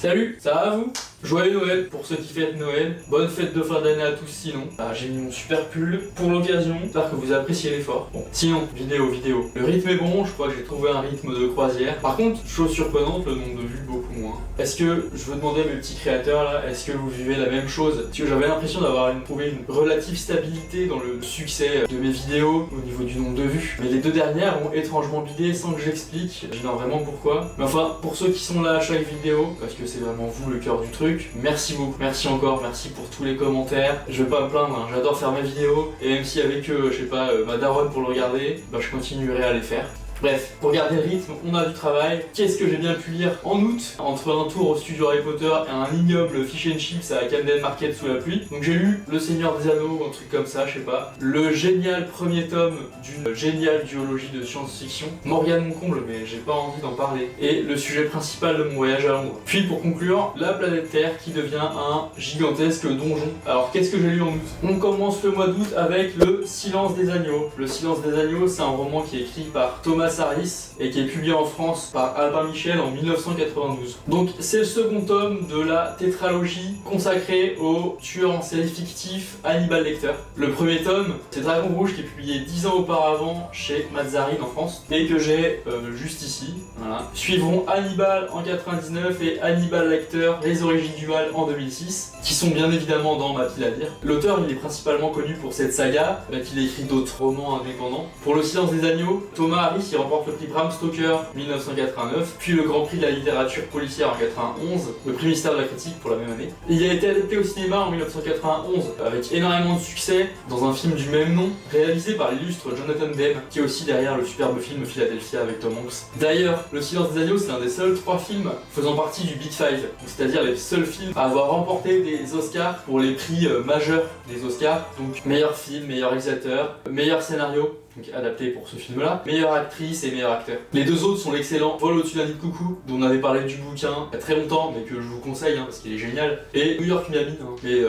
Salut, ça va vous? Joyeux Noël pour ceux qui fêtent Noël, bonne fête de fin d'année à tous sinon. J'ai mis mon super pull pour l'occasion, j'espère que vous appréciez l'effort. Bon, sinon, vidéo. Le rythme est bon, je crois que j'ai trouvé un rythme de croisière. Par contre, chose surprenante, le nombre de vues beaucoup moins. Est-ce que, je veux demander à mes petits créateurs là, est-ce que vous vivez la même chose? Parce que j'avais l'impression d'avoir trouvé une relative stabilité dans le succès de mes vidéos au niveau du nombre de vues. Mais les deux dernières ont étrangement bidé sans que j'explique, j'ignore vraiment pourquoi. Mais enfin, pour ceux qui sont là à chaque vidéo, parce que c'est vraiment vous le cœur du truc, merci beaucoup, merci encore, merci pour tous les commentaires. Je vais pas me plaindre, hein. J'adore faire mes vidéos et même si avec je sais pas, ma daronne pour le regarder, je continuerai à les faire. Bref, pour garder le rythme, on a du travail. Qu'est-ce que j'ai bien pu lire en août, entre un tour au studio Harry Potter et un ignoble fish and chips à Camden Market sous la pluie. Donc j'ai lu Le Seigneur des Anneaux ou un truc comme ça, je sais pas. Le génial premier tome d'une géniale duologie de science-fiction. Morgane mon comble, mais j'ai pas envie d'en parler. Et le sujet principal de mon voyage à Londres. Puis pour conclure, la planète Terre qui devient un gigantesque donjon. Alors qu'est-ce que j'ai lu en août? On commence le mois d'août avec Le Silence des Agneaux. Le Silence des Agneaux, c'est un roman qui est écrit par Thomas Harris et qui est publié en France par Albin Michel en 1992. Donc c'est le second tome de la tétralogie consacrée au tueur en série fictif Hannibal Lecter. Le premier tome, c'est Dragon Rouge qui est publié 10 ans auparavant chez Mazarine en France et que j'ai juste ici. Voilà. Suivront Hannibal en 99 et Hannibal Lecter, Les Origines du Mal en 2006, qui sont bien évidemment dans ma pile à lire. L'auteur il est principalement connu pour cette saga, mais il a écrit d'autres romans indépendants. Pour Le Silence des Agneaux, Thomas Harris il remporte le prix Bram Stoker 1989, puis le Grand Prix de la littérature policière en 91, le prix Mystère de la critique pour la même année. Il a été adapté au cinéma en 1991 avec énormément de succès dans un film du même nom, réalisé par l'illustre Jonathan Demme, qui est aussi derrière le superbe film Philadelphia avec Tom Hanks. D'ailleurs, Le Silence des Agneaux c'est un des seuls 3 films faisant partie du Big Five, c'est-à-dire les seuls films à avoir remporté des Oscars pour les prix majeurs des Oscars, donc meilleur film, meilleur réalisateur, meilleur scénario, donc adapté pour ce film-là, meilleure actrice et meilleur acteur. Les deux autres sont l'excellent Vol au-dessus d'un nid de coucou, dont on avait parlé du bouquin il y a très longtemps, mais que je vous conseille parce qu'il est génial, et New York Miami. Mais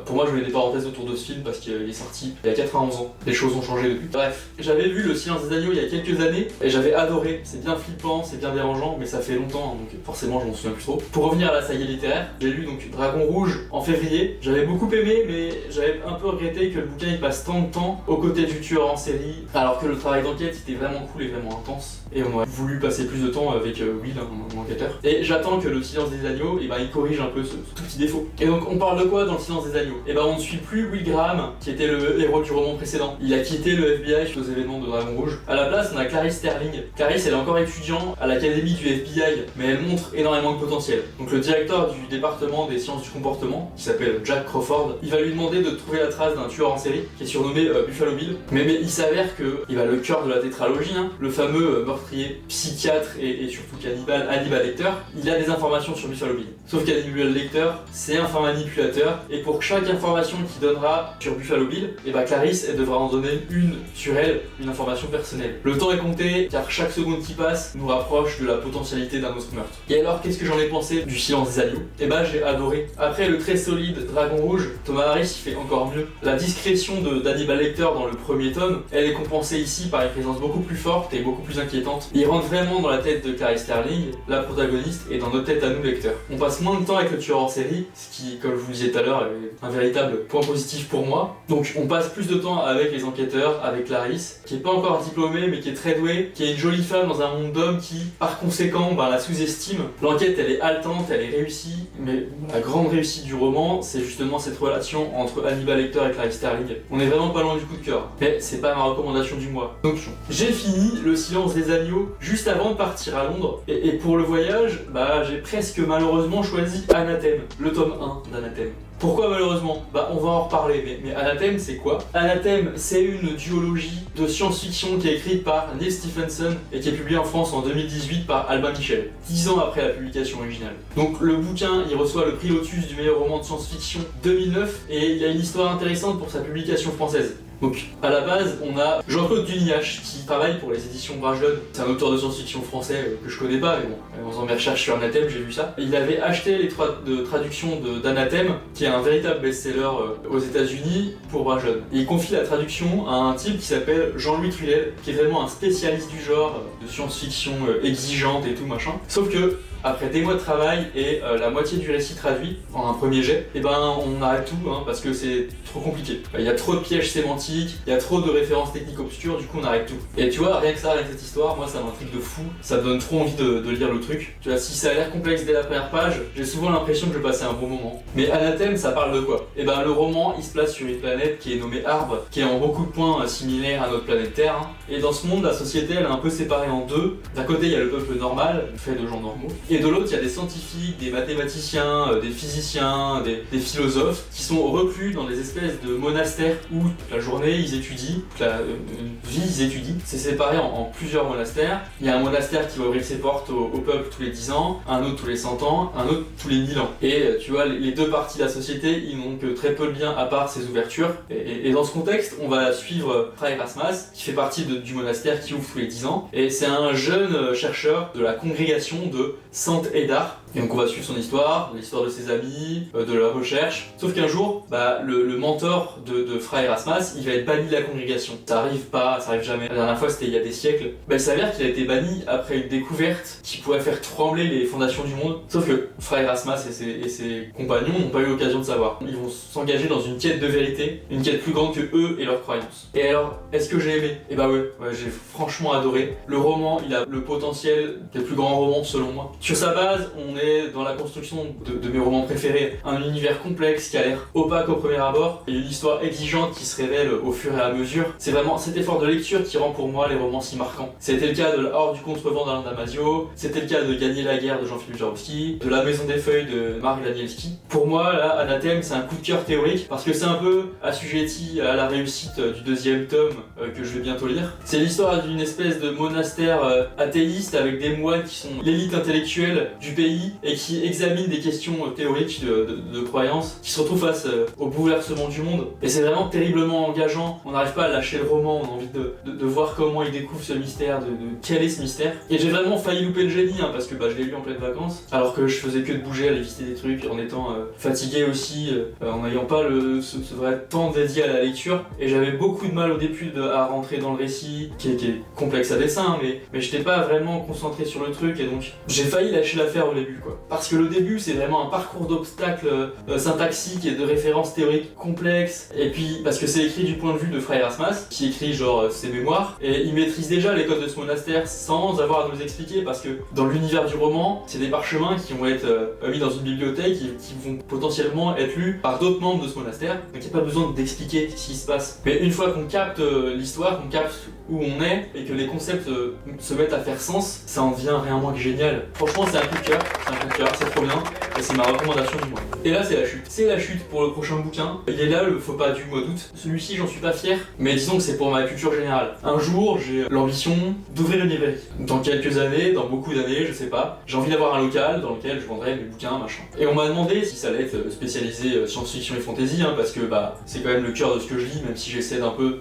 pour moi je mets des parenthèses autour de ce film parce qu'il est sorti il y a 91 ans. Les choses ont changé depuis. Bref, j'avais vu Le Silence des Agneaux il y a quelques années et j'avais adoré. C'est bien flippant, c'est bien dérangeant, mais ça fait longtemps, donc forcément je m'en souviens plus trop. Pour revenir à la saga littéraire, j'ai lu donc Dragon Rouge en février. J'avais beaucoup aimé, mais j'avais un peu regretté que le bouquin il passe tant de temps aux côtés du tueur en série, alors que le travail d'enquête était vraiment cool et vraiment intense. Et on aurait voulu passer plus de temps avec Will, mon enquêteur. Et j'attends que Le Silence des Agneaux, il corrige un peu ce tout petit défaut. Et donc on parle de quoi dans Le Silence des Agneaux? On ne suit plus Will Graham, qui était le héros du roman précédent. Il a quitté le FBI suite aux événements de Dragon Rouge. À la place, on a Clarice Sterling. Clarice, elle est encore étudiante à l'académie du FBI, mais elle montre énormément de potentiel. Donc le directeur du département des sciences du comportement, qui s'appelle Jack Crawford, il va lui demander de trouver la trace d'un tueur en série, qui est surnommé Buffalo Bill. Mais il s'avère que le cœur de la tétralogie, le fameux meurtrier psychiatre et surtout cannibale Hannibal Lecter, il a des informations sur Buffalo Bill. Sauf qu'Hannibal Lecter, c'est un fin manipulateur, et pour chaque information qu'il donnera sur Buffalo Bill, Clarisse, elle devra en donner une sur elle, une information personnelle. Le temps est compté, car chaque seconde qui passe nous rapproche de la potentialité d'un autre meurtre. Et alors, qu'est-ce que j'en ai pensé du Silence des Agneaux? J'ai adoré. Après le très solide Dragon Rouge, Thomas Harris il fait encore mieux. La discrétion d'Hannibal Lecter dans le premier tome, elle est compensée ici par une présence beaucoup plus forte et beaucoup plus inquiétante. Il rentre vraiment dans la tête de Clarice Sterling, la protagoniste, et dans nos têtes à nous lecteurs. On passe moins de temps avec le tueur en série, ce qui, comme je vous le disais tout à l'heure, est un véritable point positif pour moi. Donc on passe plus de temps avec les enquêteurs, avec Clarisse, qui est pas encore diplômée mais qui est très douée, qui est une jolie femme dans un monde d'hommes qui, par conséquent, la sous-estime. L'enquête elle est haletante, elle est réussie, mais la grande réussite du roman, c'est justement cette relation entre Hannibal Lecter et Clarice Sterling. On est vraiment pas loin du coup de cœur, mais c'est pas ma recommandation du mois. Donc j'ai fini Le Silence des Agneaux juste avant de partir à Londres, et pour le voyage, j'ai presque malheureusement choisi Anathème, le tome 1 d'Anathème. Pourquoi malheureusement? On va en reparler, mais Anathème c'est quoi? Anathème c'est une duologie de science-fiction qui est écrite par Neil Stephenson et qui est publiée en France en 2018 par Albin Michel, 10 ans après la publication originale. Donc le bouquin il reçoit le prix Lotus du meilleur roman de science-fiction 2009 et il y a une histoire intéressante pour sa publication française. Donc, à la base, on a Jean-Claude Duniache qui travaille pour les éditions Brajlon. C'est un auteur de science-fiction français que je connais pas, mais bon, en faisant mes recherches sur Anathème, j'ai vu ça. Il avait acheté les traductions d'Anathème, qui est un véritable best-seller aux États-Unis pour Brajlon. Et il confie la traduction à un type qui s'appelle Jean-Louis Trudel, qui est vraiment un spécialiste du genre, de science-fiction exigeante et tout machin. Sauf que après des mois de travail et la moitié du récit traduit en un premier jet, et ben on arrête tout parce que c'est trop compliqué. Il y a trop de pièges sémantiques, il y a trop de références techniques obscures, du coup on arrête tout. Et tu vois, rien que ça, avec cette histoire, moi ça m'intrigue de fou, ça me donne trop envie de lire le truc. Tu vois, si ça a l'air complexe dès la première page, j'ai souvent l'impression que je vais passer un bon moment. Mais Anathème, ça parle de quoi? Et ben le roman, il se place sur une planète qui est nommée Arbre, qui est en beaucoup de points similaire à notre planète Terre. Et dans ce monde, la société, elle est un peu séparée en deux. D'un côté, il y a le peuple normal, fait de gens normaux, et de l'autre, il y a des scientifiques, des mathématiciens, des physiciens, des philosophes, qui sont reclus dans des espèces de monastères où toute la journée ils étudient, toute la vie ils étudient. C'est séparé en plusieurs monastères. Il y a un monastère qui va ouvrir ses portes au peuple tous les 10 ans, un autre tous les 100 ans, un autre tous les 1000 ans. Et tu vois, les deux parties de la société, ils n'ont que très peu de liens à part ces ouvertures. Et dans ce contexte, on va suivre Fray Rasmas, qui fait partie du monastère qui ouvre tous les 10 ans. Et c'est un jeune chercheur de la congrégation de Sant Eidar. Et donc on va suivre son histoire, l'histoire de ses amis, de leur recherche. Sauf qu'un jour, le mentor de Fray Rasmas, il va être banni de la congrégation. Ça arrive jamais. La dernière fois, c'était il y a des siècles. Il s'avère qu'il a été banni après une découverte qui pourrait faire trembler les fondations du monde. Sauf que Fray Rasmas et ses compagnons n'ont pas eu l'occasion de savoir. Ils vont s'engager dans une quête de vérité, une quête plus grande que eux et leurs croyances. Et alors, est-ce que j'ai aimé? Eh bah ouais, j'ai franchement adoré. Le roman, il a le potentiel des plus grands romans selon moi. Sur sa base, on est dans la construction de mes romans préférés, un univers complexe qui a l'air opaque au premier abord et une histoire exigeante qui se révèle au fur et à mesure. C'est vraiment cet effort de lecture qui rend pour moi les romans si marquants. C'était le cas de La Horde du Contrevent d'Alain Damasio, c'était le cas de Gagner la guerre de Jean-Philippe Jarowski, de La Maison des Feuilles de Marc Danielski. Pour moi, là, Anathème, c'est un coup de cœur théorique parce que c'est un peu assujetti à la réussite du deuxième tome que je vais bientôt lire. C'est l'histoire d'une espèce de monastère athéiste avec des moines qui sont l'élite intellectuelle du pays et qui examine des questions théoriques de croyances, qui se retrouvent face au bouleversement du monde. Et c'est vraiment terriblement engageant, on n'arrive pas à lâcher le roman, on a envie de voir comment il découvre ce mystère, de quel est ce mystère. Et j'ai vraiment failli louper le génie, parce que je l'ai lu en pleine vacances, alors que je faisais que de bouger, aller visiter des trucs, en étant fatigué aussi, en n'ayant pas ce vrai temps dédié à la lecture. Et j'avais beaucoup de mal au début à rentrer dans le récit, qui est complexe à dessin, mais j'étais pas vraiment concentré sur le truc, et donc j'ai failli lâcher l'affaire au début, quoi. Parce que le début, c'est vraiment un parcours d'obstacles syntaxiques et de références théoriques complexes, et puis parce que c'est écrit du point de vue de Fray Rasmas, qui écrit ses mémoires, et il maîtrise déjà les codes de ce monastère sans avoir à nous les expliquer, parce que dans l'univers du roman, c'est des parchemins qui vont être mis dans une bibliothèque, qui vont potentiellement être lus par d'autres membres de ce monastère, donc il n'y a pas besoin d'expliquer ce qui se passe. Mais une fois qu'on capte l'histoire, qu'on capte où on est, et que les concepts se mettent à faire sens, ça en devient rien moins que génial. Franchement, c'est un coup de cœur, c'est trop bien, et c'est ma recommandation du mois. Et là, c'est la chute. C'est la chute pour le prochain bouquin. Il est là, le faux pas du mois d'août. Celui-ci, j'en suis pas fier, mais disons que c'est pour ma culture générale. Un jour, j'ai l'ambition d'ouvrir une librairie. Dans quelques années, dans beaucoup d'années, je sais pas, j'ai envie d'avoir un local dans lequel je vendrais mes bouquins, machin. Et on m'a demandé si ça allait être spécialisé science-fiction et fantasy, parce que c'est quand même le cœur de ce que je lis, même si j'essaie d'un peu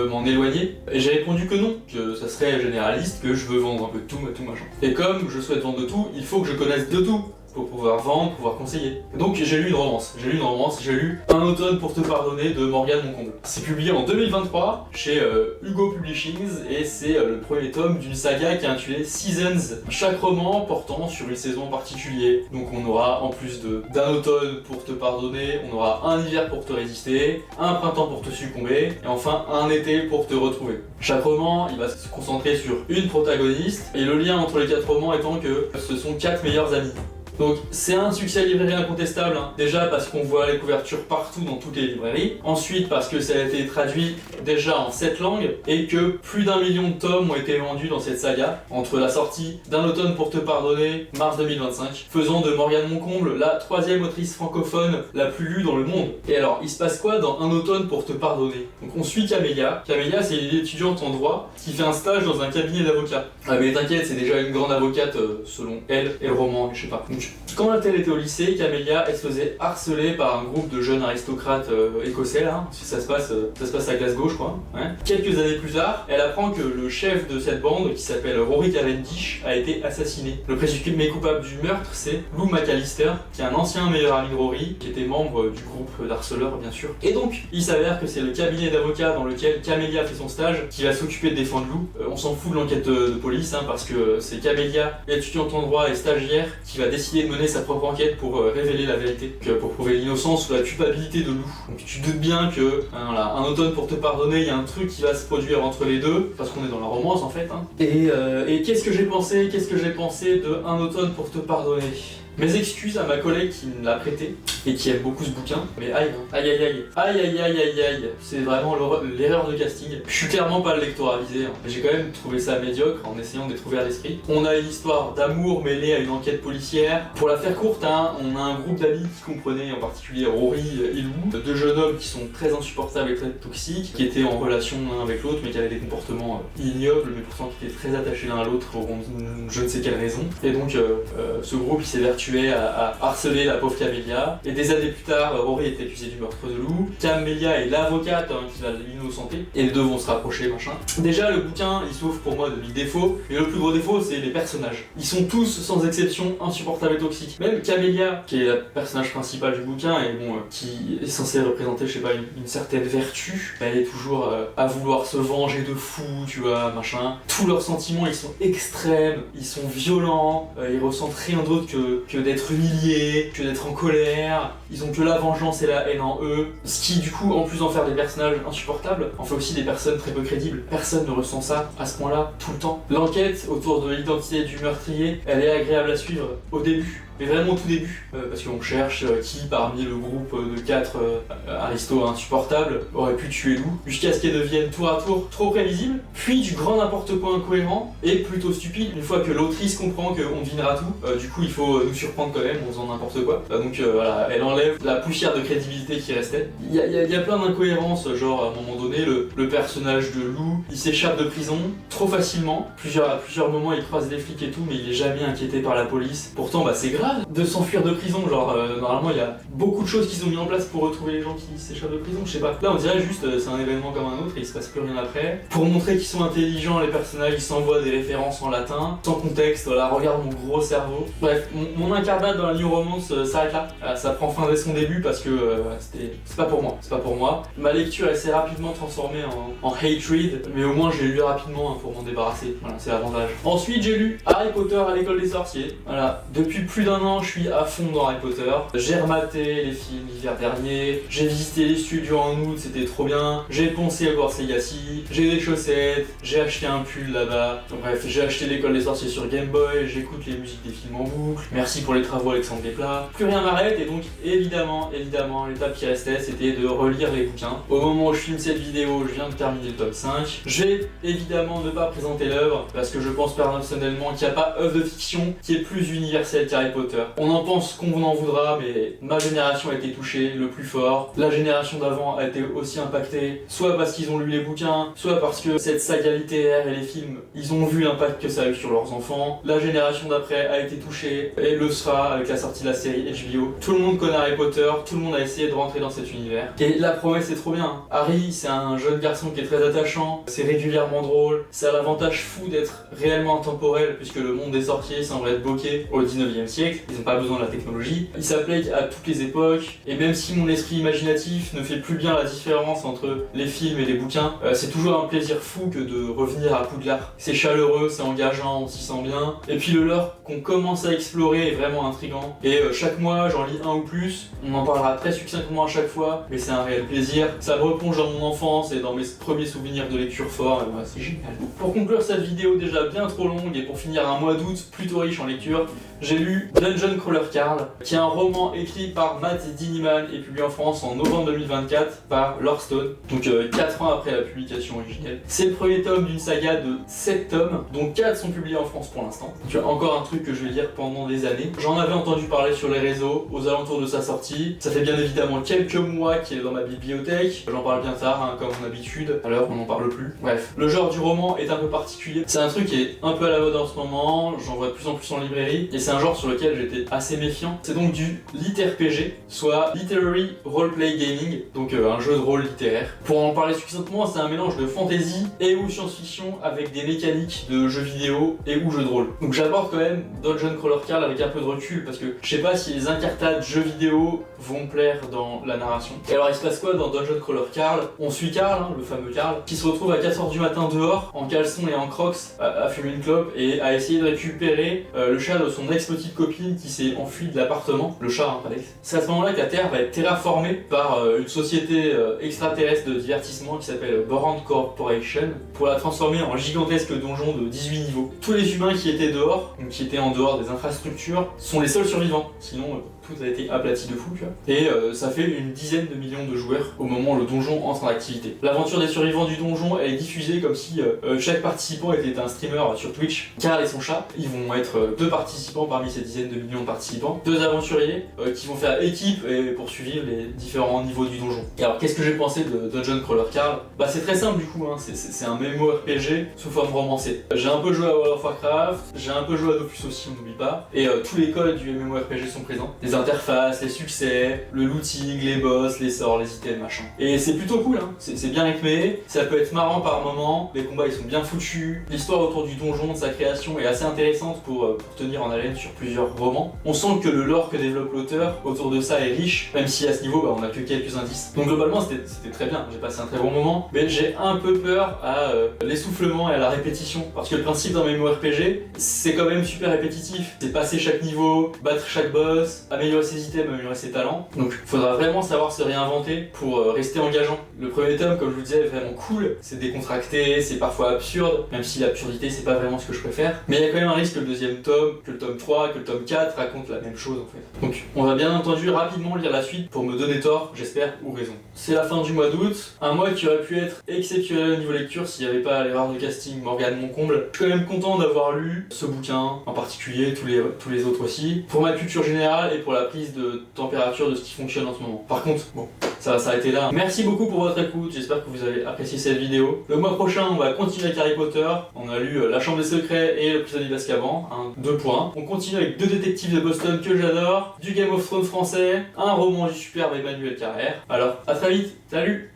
m'en éloigner. Et j'ai répondu que non, que ça serait généraliste, que je veux vendre un peu de tout machin. Et comme je souhaite vendre de tout, il faut que je connaisse de tout pour pouvoir vendre, pouvoir conseiller. Donc j'ai lu une romance, j'ai lu Un automne pour te pardonner de Morgane Moncomble. C'est publié en 2023 chez Hugo Publishings et c'est le premier tome d'une saga qui est intitulée Seasons. Chaque roman portant sur une saison en particulier. Donc on aura en plus d'un automne pour te pardonner, on aura un hiver pour te résister, un printemps pour te succomber et enfin un été pour te retrouver. Chaque roman, il va se concentrer sur une protagoniste et le lien entre les 4 romans étant que ce sont 4 meilleurs amis. Donc c'est un succès librairie incontestable, déjà parce qu'on voit les couvertures partout dans toutes les librairies, ensuite parce que ça a été traduit déjà en 7 langues et que plus d'1 million de tomes ont été vendus dans cette saga entre la sortie d'Un automne pour te pardonner, mars 2025, faisant de Morgane Moncomble la 3e autrice francophone la plus lue dans le monde. Et alors, il se passe quoi dans Un automne pour te pardonner? Donc on suit Camélia. Camélia, c'est une étudiante en droit qui fait un stage dans un cabinet d'avocats. Ah mais t'inquiète, c'est déjà une grande avocate selon elle et le roman, je sais pas. Donc Donc, quand elle était au lycée, Camélia, elle se faisait harceler par un groupe de jeunes aristocrates écossais, là. Ça se passe à Glasgow, je crois. Ouais. Quelques années plus tard, elle apprend que le chef de cette bande, qui s'appelle Rory Cavendish, a été assassiné. Le présumé coupable du meurtre, c'est Lou McAllister, qui est un ancien meilleur ami de Rory, qui était membre du groupe d'harceleurs, bien sûr. Et donc, il s'avère que c'est le cabinet d'avocats dans lequel Camélia fait son stage qui va s'occuper de défendre Lou. On s'en fout de l'enquête de police, hein, parce que c'est Camélia, étudiante en droit et stagiaire, qui va décider de mener sa propre enquête pour révéler la vérité, pour prouver l'innocence ou la culpabilité de Lou. Donc tu te doutes bien que voilà, un automne pour te pardonner, il y a un truc qui va se produire entre les deux, parce qu'on est dans la romance en fait. Hein. Et qu'est-ce que j'ai pensé de Un automne pour te pardonner? Mes excuses à ma collègue qui me l'a prêté et qui aime beaucoup ce bouquin, mais aïe, c'est vraiment l'erreur de casting. Je suis clairement pas le lecteur avisé, hein. J'ai quand même trouvé ça médiocre en essayant d'être ouvert d'esprit. On a une histoire d'amour mêlée à une enquête policière. Pour la faire courte, hein, on a un groupe d'amis qui comprenaient en particulier Rory et Lou, deux jeunes hommes qui sont très insupportables et très toxiques, qui étaient en relation l'un avec l'autre, mais qui avaient des comportements ignobles, mais pourtant qui étaient très attachés l'un à l'autre pour je ne sais quelle raison. Et donc ce groupe il s'est vertué à harceler la pauvre Camélia. Et des années plus tard, Rory est accusé du meurtre de Lou. Camélia est l'avocate qui va l'innocenter. Et les deux vont se rapprocher, machin. Déjà, le bouquin, il souffre pour moi de 1000 défauts. Et le plus gros défaut, c'est les personnages. Ils sont tous, sans exception, insupportables et toxiques. Même Camélia, qui est le personnage principal du bouquin, et bon, qui est censé représenter, je sais pas, une certaine vertu, elle est toujours à vouloir se venger de fou, tu vois, machin. Tous leurs sentiments, ils sont extrêmes, ils sont violents, ils ressentent rien d'autre que d'être humiliés, que d'être en colère. Ils ont que la vengeance et la haine en eux. Ce qui, du coup, en plus d'en faire des personnages insupportables, en fait aussi des personnes très peu crédibles. Personne ne ressent ça à ce point-là, tout le temps. L'enquête autour de l'identité du meurtrier, elle est agréable à suivre au début. Mais vraiment au tout début, parce qu'on cherche qui parmi le groupe de 4 aristos insupportables aurait pu tuer Lou, jusqu'à ce qu'elle devienne tour à tour trop prévisible, puis du grand n'importe quoi incohérent et plutôt stupide, une fois que l'autrice comprend qu'on devinera tout, du coup il faut nous surprendre quand même en faisant n'importe quoi. Donc voilà, elle enlève la poussière de crédibilité qui restait. Il y a plein d'incohérences, genre à un moment donné, le personnage de Lou, il s'échappe de prison trop facilement, à plusieurs moments il croise des flics et tout, mais il est jamais inquiété par la police. Pourtant bah c'est grave de s'enfuir de prison, genre normalement il y a beaucoup de choses qu'ils ont mis en place pour retrouver les gens qui s'échappent de prison, je sais pas. Là on dirait juste c'est un événement comme un autre et il se passe plus rien après. Pour montrer qu'ils sont intelligents les personnages, ils s'envoient des références en latin, sans contexte, voilà, regarde mon gros cerveau. Bref, mon incarnade dans la New Romance s'arrête là. Ça prend fin dès son début parce que c'est pas pour moi, Ma lecture elle s'est rapidement transformée en hatred, mais au moins j'ai lu rapidement pour m'en débarrasser, voilà, c'est l'avantage. Ensuite j'ai lu Harry Potter à l'école des sorciers, voilà, depuis plus d'un an je suis à fond dans Harry Potter. J'ai rematé les films l'hiver dernier, j'ai visité les studios en août, c'était trop bien, j'ai poncé Hogwarts Legacy, j'ai des chaussettes, j'ai acheté un pull là-bas, bref, j'ai acheté l'école des sorciers sur Game Boy, j'écoute les musiques des films en boucle, merci pour les travaux Alexandre Desplat, plus rien m'arrête et donc évidemment, l'étape qui restait c'était de relire les bouquins. Au moment où je filme cette vidéo, je viens de terminer le tome 5, je vais évidemment ne pas présenter l'œuvre parce que je pense personnellement qu'il n'y a pas œuvre de fiction qui est plus universelle qu'Harry Potter. On en pense qu'on en voudra, mais ma génération a été touchée le plus fort. La génération d'avant a été aussi impactée, soit parce qu'ils ont lu les bouquins, soit parce que cette saga littéraire et les films, ils ont vu l'impact que ça a eu sur leurs enfants. La génération d'après a été touchée et le sera avec la sortie de la série HBO. Tout le monde connaît Harry Potter, tout le monde a essayé de rentrer dans cet univers. Et la promesse est trop bien. Harry, c'est un jeune garçon qui est très attachant, c'est régulièrement drôle, ça a l'avantage fou d'être réellement intemporel puisque le monde des sorciers semble être bloqué au 19e siècle. Ils n'ont pas besoin de la technologie. Il s'applique à toutes les époques, et même si mon esprit imaginatif ne fait plus bien la différence entre les films et les bouquins, c'est toujours un plaisir fou que de revenir à Poudlard. C'est chaleureux, c'est engageant, on s'y sent bien. Et puis le lore qu'on commence à explorer est vraiment intriguant. Et chaque mois, j'en lis un ou plus. On en parlera très succinctement à chaque fois, mais c'est un réel plaisir. Ça me replonge dans mon enfance et dans mes premiers souvenirs de lecture forts. C'est génial. Pour conclure cette vidéo déjà bien trop longue et pour finir un mois d'août plutôt riche en lecture, j'ai lu Dungeon Crawler Card, qui est un roman écrit par Matt Diniman et publié en France en novembre 2024 par Lorestone, donc 4 ans après la publication originelle. C'est le premier tome d'une saga de 7 tomes, dont 4 sont publiés en France pour l'instant. Donc encore un truc que je vais lire pendant des années. J'en avais entendu parler sur les réseaux, aux alentours de sa sortie. Ça fait bien évidemment quelques mois qu'il est dans ma bibliothèque. J'en parle bien tard, hein, comme mon habitude. À l'heure, on n'en parle plus. Bref, le genre du roman est un peu particulier. C'est un truc qui est un peu à la mode en ce moment, j'en vois de plus en plus en librairie, et c'est un genre sur lequel lequel j'étais assez méfiant. C'est donc du LitRPG, soit Literary Roleplay Gaming, donc un jeu de rôle littéraire. Pour en parler succinctement, c'est un mélange de fantasy et ou science-fiction avec des mécaniques de jeux vidéo et ou jeux de rôle. Donc j'aborde quand même Dungeon Crawler Carl avec un peu de recul parce que je sais pas si les incartades jeux vidéo vont me plaire dans la narration. Et alors il se passe quoi dans Dungeon Crawler Carl? On suit Carl, le fameux Carl, qui se retrouve à 4h du matin dehors, en caleçon et en crocs, à fumer une clope et à essayer de récupérer le chat de son ex-petite copine qui s'est enfuie de l'appartement, le chat, pas l'ex. C'est à ce moment-là que la Terre va être terraformée par une société extraterrestre de divertissement qui s'appelle Borand Corporation pour la transformer en gigantesque donjon de 18 niveaux. Tous les humains qui étaient dehors, donc qui étaient en dehors des infrastructures, sont les seuls survivants, sinon tout a été aplati de fou, tu vois. Et ça fait une dizaine de millions de joueurs au moment où le donjon entre en activité. L'aventure des survivants du donjon, elle est diffusée comme si chaque participant était un streamer sur Twitch. Carl et son chat, ils vont être deux participants parmi ces dizaines de millions de participants, deux aventuriers qui vont faire équipe et poursuivre les différents niveaux du donjon. Et alors qu'est-ce que j'ai pensé de Dungeon Crawler Carl? Bah c'est très simple du coup, hein. C'est un MMORPG sous forme romancée. J'ai un peu joué à World of Warcraft, j'ai un peu joué à Dofus aussi, on n'oublie pas, et tous les codes du MMORPG sont présents. Les interfaces, les succès, le looting, les boss, les sorts, les items, machin. Et c'est plutôt cool, hein. C'est bien rythmé, ça peut être marrant par moment, les combats ils sont bien foutus, l'histoire autour du donjon, de sa création est assez intéressante pour tenir en haleine sur plusieurs romans. On sent que le lore que développe l'auteur autour de ça est riche, même si à ce niveau on a que quelques indices. Donc globalement c'était très bien, j'ai passé un très bon moment, mais j'ai un peu peur à l'essoufflement et à la répétition, parce que le principe d'un MMORPG, c'est quand même super répétitif. C'est passer chaque niveau, battre chaque boss, améliorer ses items, améliorer ses talents. Donc il faudra vraiment savoir se réinventer pour rester engageant. Le premier tome, comme je vous disais, est vraiment cool, c'est décontracté, c'est parfois absurde, même si l'absurdité c'est pas vraiment ce que je préfère. Mais il y a quand même un risque que le deuxième tome, que le tome 3, que le tome 4 raconte la même chose en fait. Donc on va bien entendu rapidement lire la suite pour me donner tort, j'espère, ou raison. C'est la fin du mois d'août, un mois qui aurait pu être exceptionnel au niveau lecture s'il n'y avait pas l'erreur de casting Morgane Moncomble. Je suis quand même content d'avoir lu ce bouquin, en particulier tous les autres aussi, pour ma culture générale et pour la prise de température de ce qui fonctionne en ce moment. Par contre, bon, ça va s'arrêter là. Merci beaucoup pour votre écoute, j'espère que vous avez apprécié cette vidéo. Le mois prochain, on va continuer avec Harry Potter. On a lu La Chambre des Secrets et Le Prisonnier d'Azkaban, 2 pour 1. On continue avec 2 détectives de Boston que j'adore, du Game of Thrones français, un roman du superbe Emmanuel Carrère. Alors, à très vite, salut!